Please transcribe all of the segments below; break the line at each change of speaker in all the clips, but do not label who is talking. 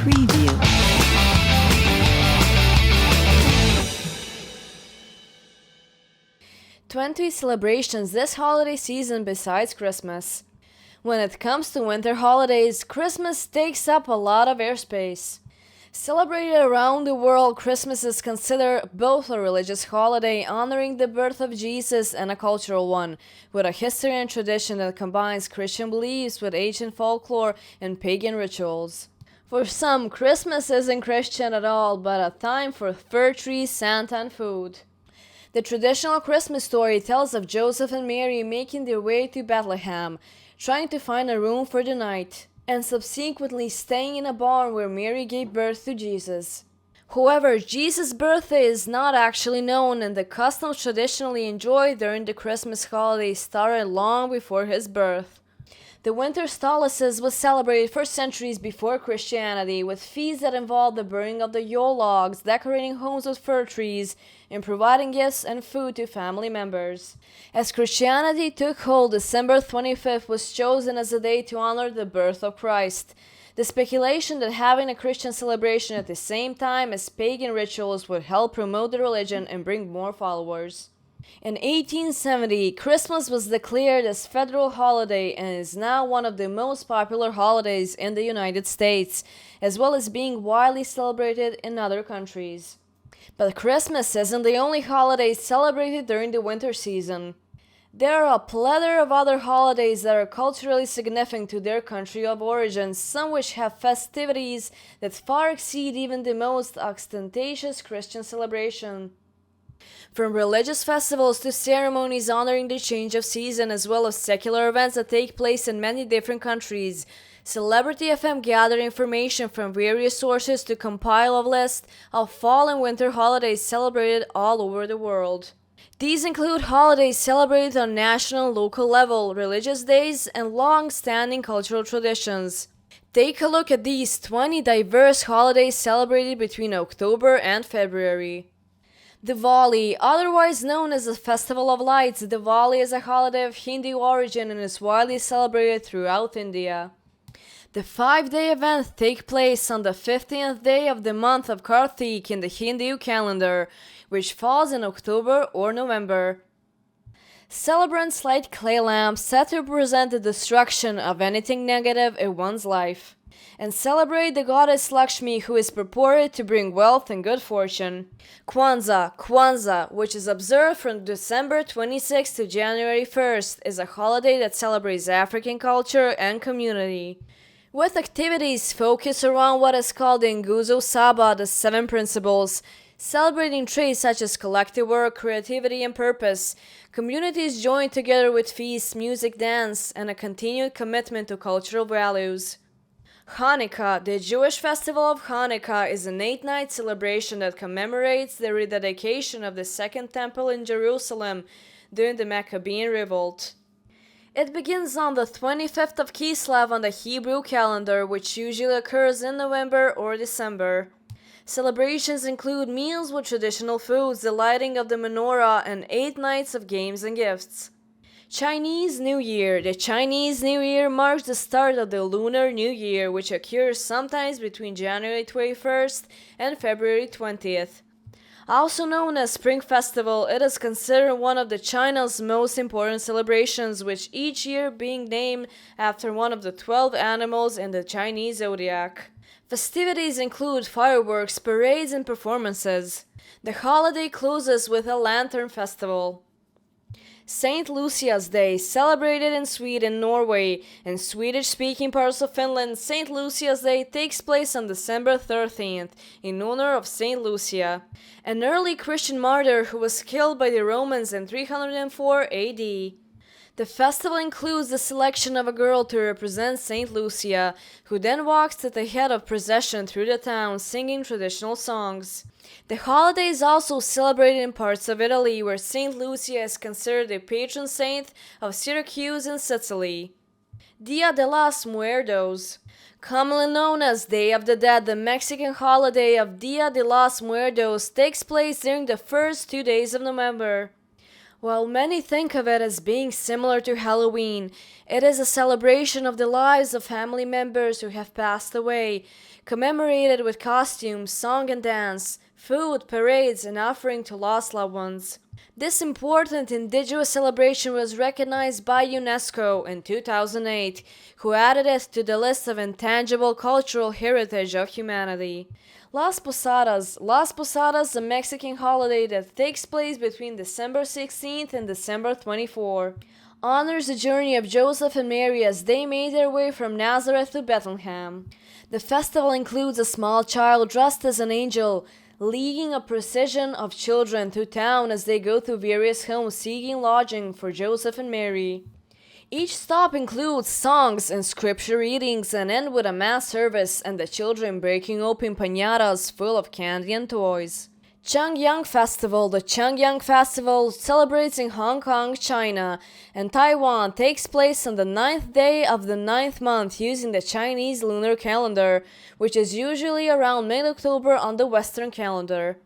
Preview.
Twenty celebrations this holiday season besides Christmas. When it comes to winter holidays, Christmas takes up a lot of airspace. Celebrated around the world, Christmas is considered both a religious holiday honoring the birth of Jesus and a cultural one, with a history and tradition that combines Christian beliefs with ancient folklore and pagan rituals. For some, Christmas isn't Christian at all, but a time for fir trees, Santa, and food. The traditional Christmas story tells of Joseph and Mary making their way to Bethlehem, trying to find a room for the night, and subsequently staying in a barn where Mary gave birth to Jesus. However, Jesus' birthday is not actually known, and the customs traditionally enjoyed during the Christmas holiday started long before his birth. The winter solstice was celebrated for centuries before Christianity, with feasts that involved the burning of the Yule logs, decorating homes with fir trees, and providing gifts and food to family members. As Christianity took hold, December 25th was chosen as a day to honor the birth of Christ. The speculation that having a Christian celebration at the same time as pagan rituals would help promote the religion and bring more followers. In 1870, Christmas was declared as federal holiday and is now one of the most popular holidays in the United States, as well as being widely celebrated in other countries. But Christmas isn't the only holiday celebrated during the winter season. There are a plethora of other holidays that are culturally significant to their country of origin, some which have festivities that far exceed even the most ostentatious Christian celebration. From religious festivals to ceremonies honoring the change of season, as well as secular events that take place in many different countries, Celebrity FM gathered information from various sources to compile a list of fall and winter holidays celebrated all over the world. These include holidays celebrated on national and local level, religious days, and long-standing cultural traditions. Take a look at these 20 diverse holidays celebrated between October and February. Diwali, otherwise known as the Festival of Lights, Diwali is a holiday of Hindu origin and is widely celebrated throughout India. The 5-day event takes place on the 15th day of the month of Kartik in the Hindu calendar, which falls in October or November. Celebrants light clay lamps set to represent the destruction of anything negative in one's life, and celebrate the goddess Lakshmi, who is purported to bring wealth and good fortune. Kwanzaa, which is observed from December 26th to January 1st, is a holiday that celebrates African culture and community, with activities focused around what is called the Nguzo Saba, the 7 principles, celebrating traits such as collective work, creativity, and purpose. Communities join together with feasts, music, dance, and a continued commitment to cultural values. Hanukkah, the Jewish festival of Hanukkah, is an 8-night celebration that commemorates the rededication of the Second Temple in Jerusalem during the Maccabean Revolt. It begins on the 25th of Kislev on the Hebrew calendar, which usually occurs in November or December. Celebrations include meals with traditional foods, the lighting of the menorah, and 8 nights of games and gifts. Chinese New Year. The Chinese New Year marks the start of the Lunar New Year, which occurs sometimes between January 21st and February 20th. Also known as Spring Festival, it is considered one of China's most important celebrations, with each year being named after one of the 12 animals in the Chinese zodiac. Festivities include fireworks, parades, and performances. The holiday closes with a lantern festival. St. Lucia's Day, celebrated in Sweden, Norway, and Swedish-speaking parts of Finland. St. Lucia's Day takes place on December 13th in honor of St. Lucia, an early Christian martyr who was killed by the Romans in 304 AD. The festival includes the selection of a girl to represent St. Lucia, who then walks at the head of procession through the town singing traditional songs. The holiday is also celebrated in parts of Italy, where St. Lucia is considered the patron saint of Syracuse in Sicily. Dia de los Muertos. Commonly known as Day of the Dead, the Mexican holiday of Dia de los Muertos takes place during the first 2 days of November. While many think of it as being similar to Halloween, it is a celebration of the lives of family members who have passed away, commemorated with costumes, song and dance, food, parades, and offering to lost loved ones. This important indigenous celebration was recognized by UNESCO in 2008, who added it to the list of intangible cultural heritage of humanity. Las Posadas. Las Posadas, a Mexican holiday that takes place between December 16th and December 24th, honors the journey of Joseph and Mary as they made their way from Nazareth to Bethlehem. The festival includes a small child dressed as an angel, leading a procession of children through town as they go through various homes seeking lodging for Joseph and Mary. Each stop includes songs and scripture readings and end with a mass service and the children breaking open piñatas full of candy and toys. Changyang Festival. The Changyang Festival celebrates in Hong Kong, China, and Taiwan takes place on the 9th day of the 9th month using the Chinese lunar calendar, which is usually around mid-October on the Western calendar.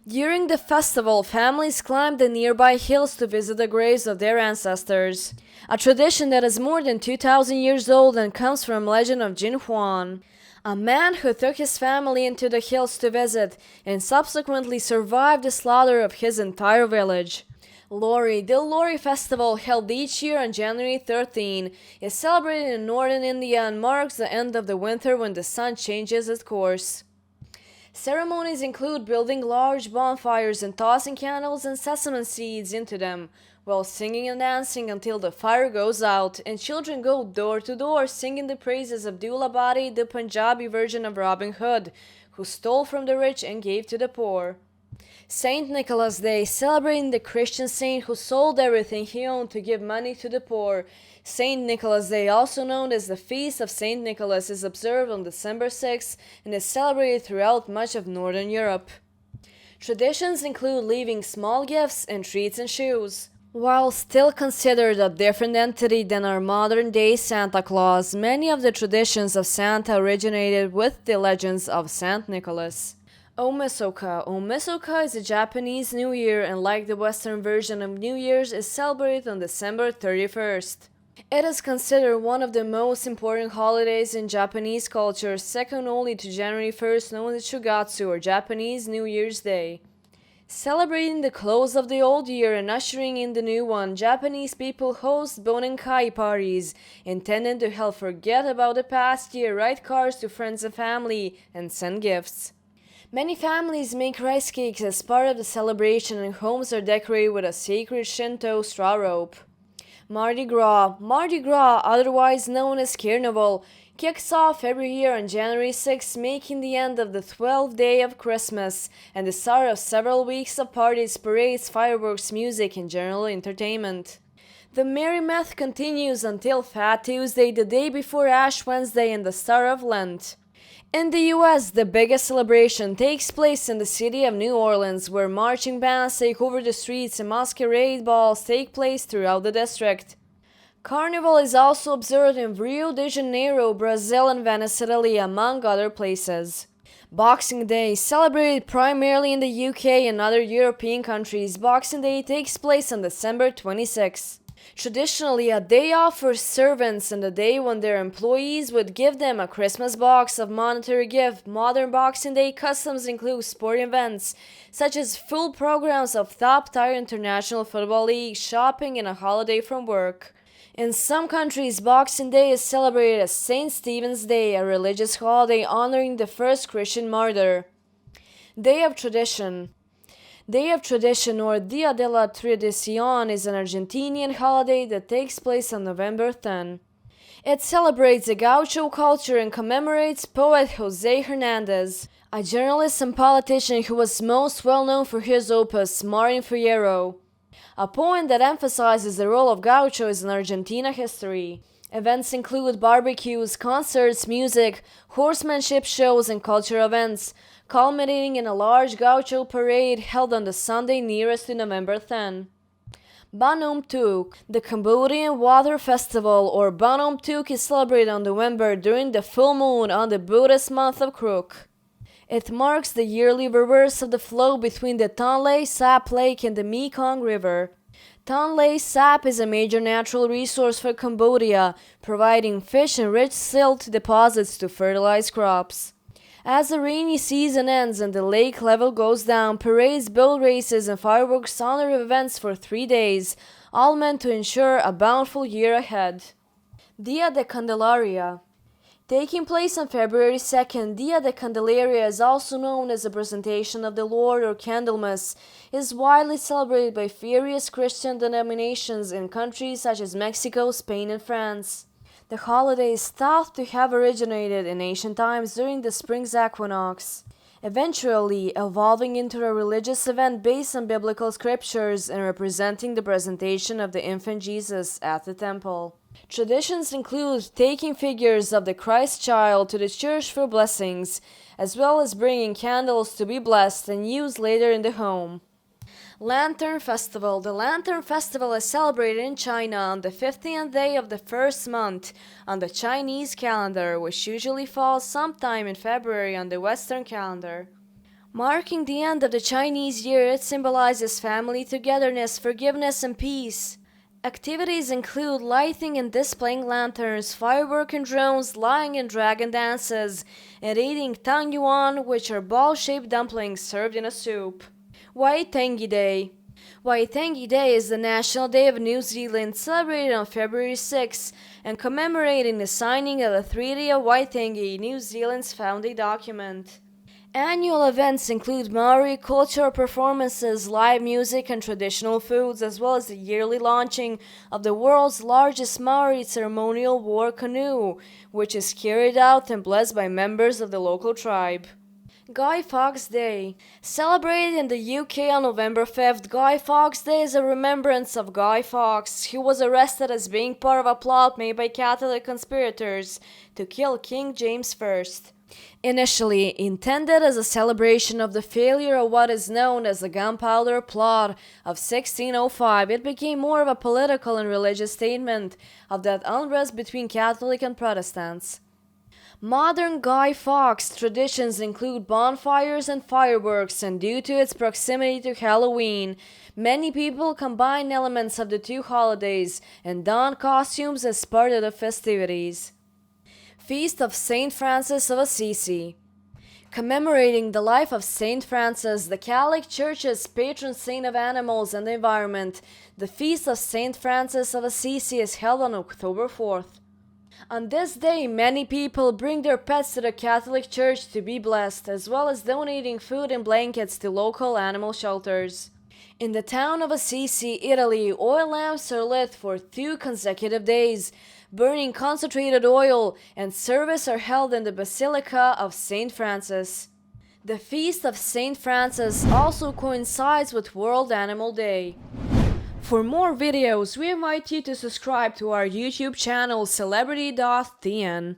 During the festival, families climb the nearby hills to visit the graves of their ancestors, a tradition that is more than 2,000 years old and comes from legend of Jin Huan, a man who took his family into the hills to visit and subsequently survived the slaughter of his entire village. Lori. The Lori festival, held each year on January 13, is celebrated in northern India and marks the end of the winter when the sun changes its course. Ceremonies include building large bonfires and tossing candles and sesame seeds into them, while singing and dancing until the fire goes out, and children go door to door singing the praises of Dula Bhati, the Punjabi version of Robin Hood, who stole from the rich and gave to the poor. Saint Nicholas Day, celebrating the Christian saint who sold everything he owned to give money to the poor. Saint Nicholas Day, also known as the Feast of Saint Nicholas, is observed on December 6th and is celebrated throughout much of Northern Europe. Traditions include leaving small gifts and treats and shoes. While still considered a different entity than our modern-day Santa Claus, many of the traditions of Santa originated with the legends of Saint Nicholas. Omisoka. Omisoka is a Japanese New Year and, like the Western version of New Year's, is celebrated on December 31st. It is considered one of the most important holidays in Japanese culture, second only to January 1st, known as Shugatsu or Japanese New Year's Day. Celebrating the close of the old year and ushering in the new one, Japanese people host Bonenkai parties, intended to help forget about the past year, write cards to friends and family, and send gifts. Many families make rice cakes as part of the celebration, and homes are decorated with a sacred Shinto straw rope. Mardi Gras. Mardi Gras, otherwise known as Carnival, kicks off every year on January 6, making the end of the 12th day of Christmas and the start of several weeks of parties, parades, fireworks, music, and general entertainment. The Merry Math continues until Fat Tuesday, the day before Ash Wednesday and the start of Lent. In the US, the biggest celebration takes place in the city of New Orleans, where marching bands take over the streets and masquerade balls take place throughout the district. Carnival is also observed in Rio de Janeiro, Brazil, and Venice, Italy, among other places. Boxing Day, celebrated primarily in the UK and other European countries, Boxing Day takes place on December 26. Traditionally, a day off for servants and a day when their employees would give them a Christmas box of monetary gift. Modern Boxing Day customs include sporting events, such as full programs of top-tier international football leagues, shopping, and a holiday from work. In some countries, Boxing Day is celebrated as St. Stephen's Day, a religious holiday honoring the first Christian martyr. Day of Tradition. Day of Tradition, or Dia de la Tradición, is an Argentinian holiday that takes place on November 10. It celebrates the gaucho culture and commemorates poet José Hernández, a journalist and politician who was most well known for his opus, Martin Fierro, a poem that emphasizes the role of gauchos in Argentina history. Events include barbecues, concerts, music, horsemanship shows, and cultural events, culminating in a large gaucho parade held on the Sunday nearest to November 10. Banom Tuk. The Cambodian Water Festival, or Banom Tuk, is celebrated on November during the full moon on the Buddhist month of Kruk. It marks the yearly reverse of the flow between the Tonle Sap Lake and the Mekong River. Tonle Sap is a major natural resource for Cambodia, providing fish and rich silt deposits to fertilize crops. As the rainy season ends and the lake level goes down, parades, boat races, and fireworks honor events for 3 days, all meant to ensure a bountiful year ahead. Dia de Candelaria. Taking place on February 2nd, Dia de Candelaria is also known as the Presentation of the Lord or Candlemas, is widely celebrated by various Christian denominations in countries such as Mexico, Spain, and France. The holiday is thought to have originated in ancient times during the spring equinox, eventually evolving into a religious event based on biblical scriptures and representing the presentation of the infant Jesus at the temple. Traditions include taking figures of the Christ child to the church for blessings, as well as bringing candles to be blessed and used later in the home. Lantern Festival. The Lantern Festival is celebrated in China on the 15th day of the first month on the Chinese calendar, which usually falls sometime in February on the Western calendar. Marking the end of the Chinese year, it symbolizes family togetherness, forgiveness, and peace. Activities include lighting and displaying lanterns, fireworks and drones, lion and dragon dances, and eating tang yuan, which are ball-shaped dumplings served in a soup. Waitangi Day. Waitangi Day is the National Day of New Zealand, celebrated on February 6 and commemorating the signing of the Treaty of Waitangi, New Zealand's founding document. Annual events include Maori cultural performances, live music, and traditional foods, as well as the yearly launching of the world's largest Maori ceremonial war canoe, which is carried out and blessed by members of the local tribe. Guy Fawkes Day. Celebrated in the UK on November 5th, Guy Fawkes Day is a remembrance of Guy Fawkes, who was arrested as being part of a plot made by Catholic conspirators to kill King James I. Initially intended as a celebration of the failure of what is known as the Gunpowder Plot of 1605, it became more of a political and religious statement of that unrest between Catholic and Protestants. Modern Guy Fawkes traditions include bonfires and fireworks, and due to its proximity to Halloween, many people combine elements of the two holidays and don costumes as part of the festivities. Feast of St. Francis of Assisi. Commemorating the life of St. Francis, the Catholic Church's patron saint of animals and the environment, the Feast of St. Francis of Assisi is held on October 4th. On this day, many people bring their pets to the Catholic Church to be blessed, as well as donating food and blankets to local animal shelters. In the town of Assisi, Italy, oil lamps are lit for 2 consecutive days, burning concentrated oil, and service are held in the Basilica of St. Francis. The Feast of St. Francis also coincides with World Animal Day. For more videos, we invite you to subscribe to our YouTube channel Celebrity.tn.